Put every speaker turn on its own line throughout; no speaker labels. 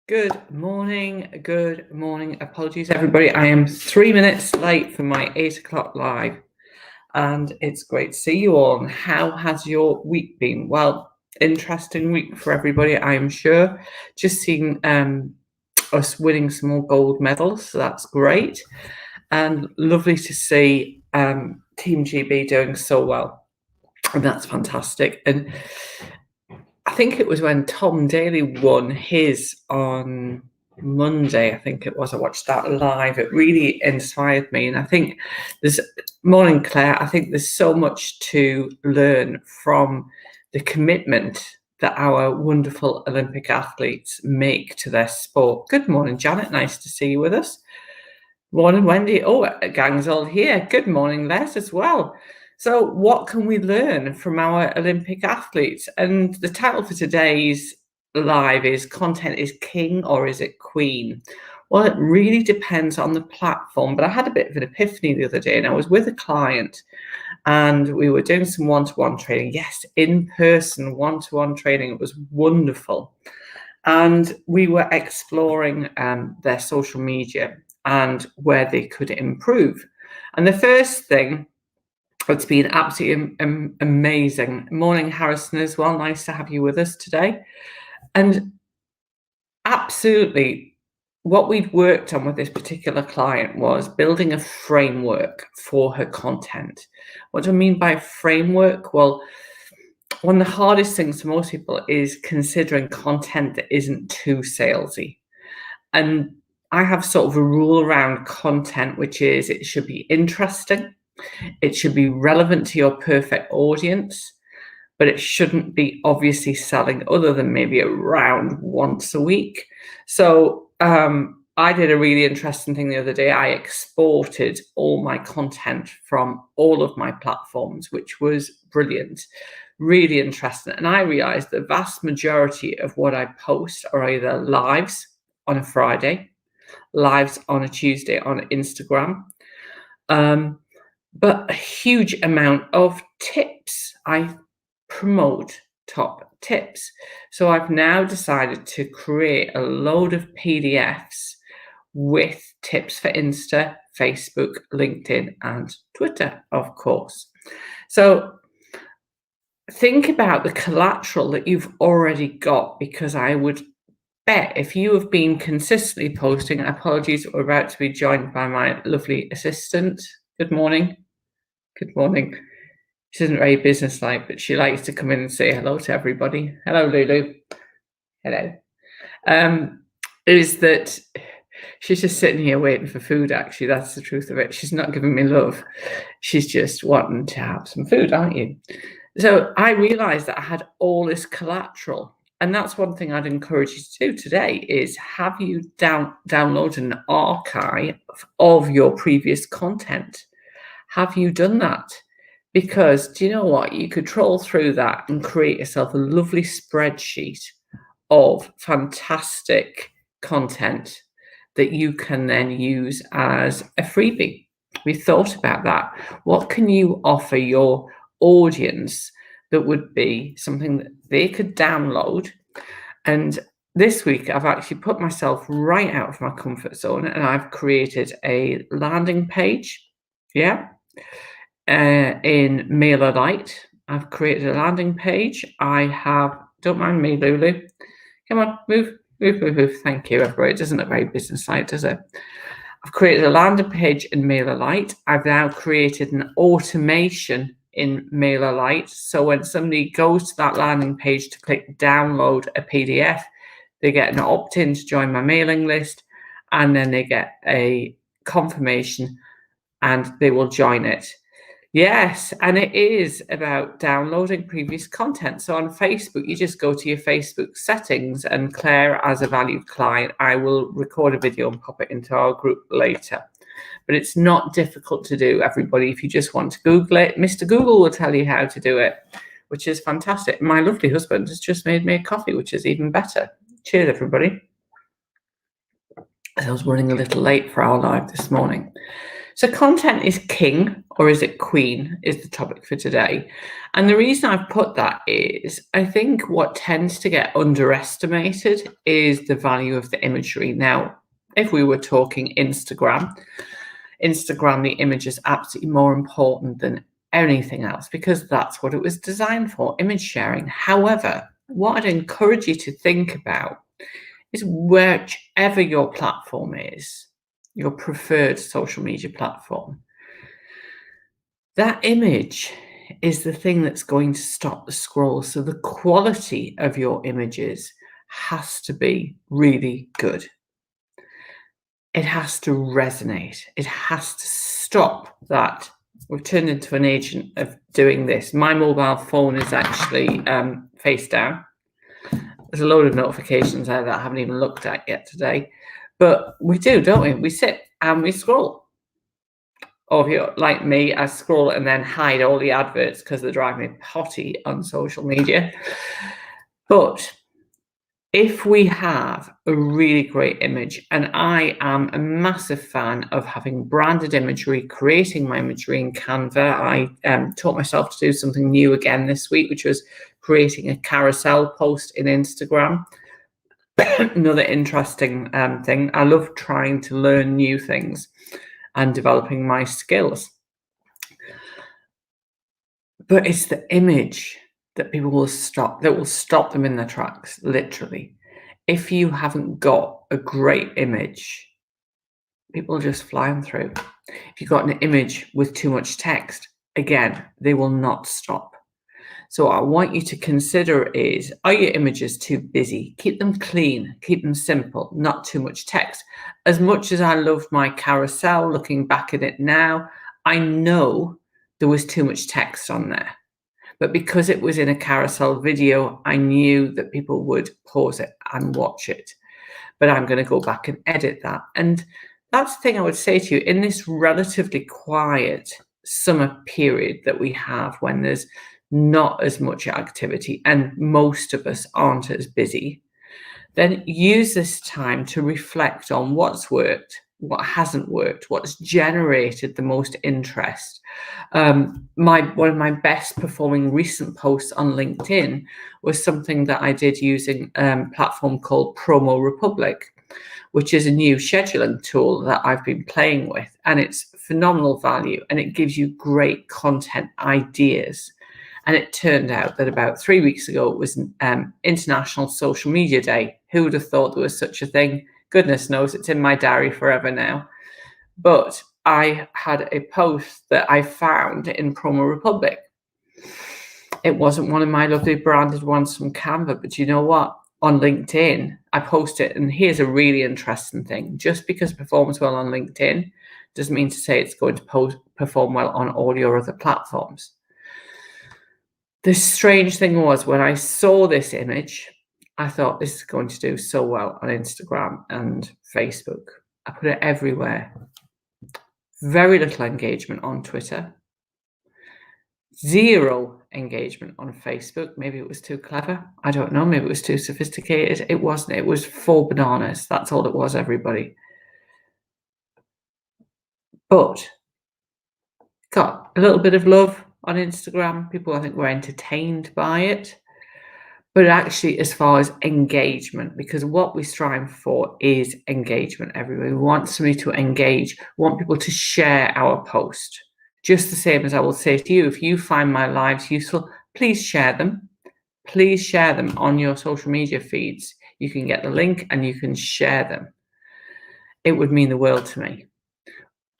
Good morning. Good morning. Apologies, everybody. I am 3 minutes late for my 8 o'clock live, and it's great to see you all. And how has your week been? Well, interesting week for everybody, I am sure. Just seeing us winning some more gold medals, so that's great, and lovely to see Team GB doing so well, and that's fantastic. And I think it was when Tom Daly won his on Monday, I think it was. I watched that live. It really inspired me. And I think morning, Claire, I think there's so much to learn from the commitment that our wonderful Olympic athletes make to their sport. Good morning, Janet. Nice to see you with us. Morning, Wendy. Oh, gang's all here. Good morning, Les, as well. So what can we learn from our Olympic athletes? And the title for today's live is Content is King or is it Queen? Well, it really depends on the platform, but I had a bit of an epiphany the other day, and I was with a client and we were doing some one-to-one training. Yes, in-person one-to-one training. It was wonderful. And we were exploring their social media and where they could improve. And the first thing, it's been absolutely amazing. Morning, Harrison, as well. Nice to have you with us today. And absolutely, what we'd worked on with this particular client was building a framework for her content. What do I mean by framework? Well, one of the hardest things for most people is considering content that isn't too salesy. And I have sort of a rule around content, which is it should be interesting. It should be relevant to your perfect audience, but it shouldn't be obviously selling other than maybe around once a week. So I did a really interesting thing the other day. I exported all my content from all of my platforms, which was brilliant, really interesting. And I realized the vast majority of what I post are either lives on a Friday, lives on a Tuesday on Instagram, but a huge amount of tips. I promote top tips. So I've now decided to create a load of PDFs with tips for Insta, Facebook, LinkedIn, and Twitter, of course. So think about the collateral that you've already got, because I would bet if you have been consistently posting, apologies, we're about to be joined by my lovely assistant. Good morning. Good morning. She isn't very businesslike, but she likes to come in and say hello to everybody. Hello, Lulu. Hello. Is that she's just sitting here waiting for food, actually. That's the truth of it. She's not giving me love. She's just wanting to have some food, aren't you? So I realized that I had all this collateral. And that's one thing I'd encourage you to do today is have you download an archive of your previous content? Have you done that? Because do you know what? You could troll through that and create yourself a lovely spreadsheet of fantastic content that you can then use as a freebie. We thought about that. What can you offer your audience that would be something that they could download? And this week, I've actually put myself right out of my comfort zone and I've created a landing page. Yeah. In MailerLite, I've created a landing page. Don't mind me, Lulu. Come on, move. Thank you, everybody. It doesn't look very businesslike, does it? I've created a landing page in MailerLite. I've now created an automation in MailerLite. So when somebody goes to that landing page to click download a PDF, they get an opt-in to join my mailing list, and then they get a confirmation and they will join it. Yes, and it is about downloading previous content. So on Facebook, you just go to your Facebook settings, and Claire, as a valued client, I will record a video and pop it into our group later. But it's not difficult to do, everybody. If you just want to Google it, Mr. Google will tell you how to do it, which is fantastic. My lovely husband has just made me a coffee, which is even better. Cheers, everybody. I was running a little late for our live this morning. So content is king, or is it queen, is the topic for today. And the reason I've put that is I think what tends to get underestimated is the value of the imagery. Now, if we were talking Instagram, the image is absolutely more important than anything else because that's what it was designed for, image sharing. However, what I'd encourage you to think about is whichever your platform is, your preferred social media platform, that image is the thing that's going to stop the scroll. So the quality of your images has to be really good. It has to resonate. It has to stop that. We've turned into an agent of doing this. My mobile phone is actually face down. There's a load of notifications there that I haven't even looked at yet today. But we do, don't we? We sit and we scroll. Or if you're like me, I scroll and then hide all the adverts because they drive me potty on social media. But if we have a really great image, and I am a massive fan of having branded imagery, creating my imagery in Canva. I taught myself to do something new again this week, which was creating a carousel post in Instagram. Another interesting thing. I love trying to learn new things and developing my skills. But it's the image that people will stop, that will stop them in their tracks, literally. If you haven't got a great image, people just fly them through. If you've got an image with too much text, again, they will not stop. So what I want you to consider is, are your images too busy? Keep them clean, keep them simple, not too much text. As much as I love my carousel, looking back at it now, I know there was too much text on there. But because it was in a carousel video, I knew that people would pause it and watch it. But I'm going to go back and edit that. And that's the thing I would say to you, in this relatively quiet summer period that we have when there's not as much activity and most of us aren't as busy, then use this time to reflect on what's worked, what hasn't worked, what's generated the most interest. One of my best performing recent posts on LinkedIn was something that I did using a platform called Promo Republic, which is a new scheduling tool that I've been playing with, and it's phenomenal value and it gives you great content ideas. And it turned out that about 3 weeks ago, it was International Social Media Day. Who would have thought there was such a thing? Goodness knows, it's in my diary forever now. But I had a post that I found in Promo Republic. It wasn't one of my lovely branded ones from Canva, but you know what? On LinkedIn, I posted, and here's a really interesting thing. Just because it performs well on LinkedIn doesn't mean to say it's going to perform well on all your other platforms. The strange thing was, when I saw this image, I thought this is going to do so well on Instagram and Facebook. I put it everywhere. Very little engagement on Twitter. Zero engagement on Facebook. Maybe it was too clever. I don't know. Maybe it was too sophisticated. It wasn't. It was 4 bananas. That's all it was, everybody. But got a little bit of love on Instagram. People, I think, were entertained by it. But actually, as far as engagement, because what we strive for is engagement, everybody. We want somebody to engage, we want people to share our post. Just the same as I will say to you, if you find my lives useful, please share them. Please share them on your social media feeds. You can get the link and you can share them. It would mean the world to me.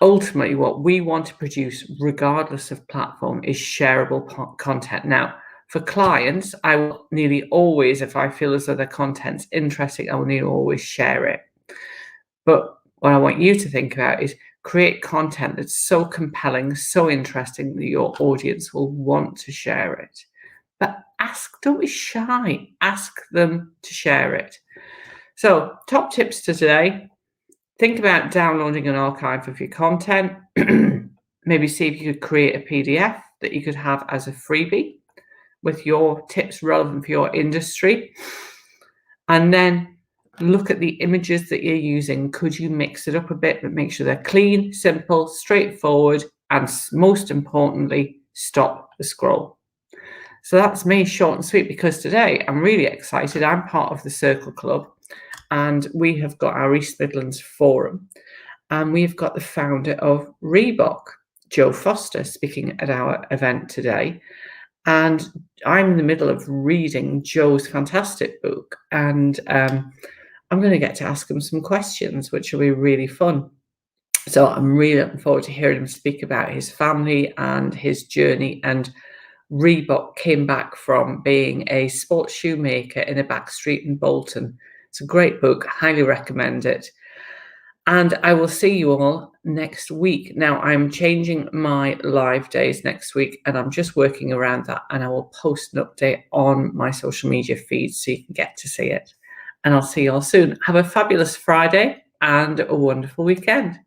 Ultimately, what we want to produce, regardless of platform, is shareable content. Now, for clients, I will nearly always, if I feel as though the content's interesting, I will nearly always share it. But what I want you to think about is create content that's so compelling, so interesting that your audience will want to share it. But don't be shy. Ask them to share it. So, top tips to today. Think about downloading an archive of your content. Maybe see if you could create a PDF that you could have as a freebie with your tips relevant for your industry. And then look at the images that you're using. Could you mix it up a bit, but make sure they're clean, simple, straightforward, and most importantly, stop the scroll. So that's me, short and sweet, because today I'm really excited. I'm part of the Circle Club, and we have got our East Midlands Forum, and we've got the founder of Reebok, Joe Foster, speaking at our event today. And I'm in the middle of reading Joe's fantastic book, and I'm going to get to ask him some questions, which will be really fun. So I'm really looking forward to hearing him speak about his family and his journey. And Reebok came back from being a sports shoemaker in a back street in Bolton. It's a great book, highly recommend it. And I will see you all next week. Now, I'm changing my live days next week, and I'm just working around that, and I will post an update on my social media feed so you can get to see it. And I'll see you all soon. Have a fabulous Friday and a wonderful weekend.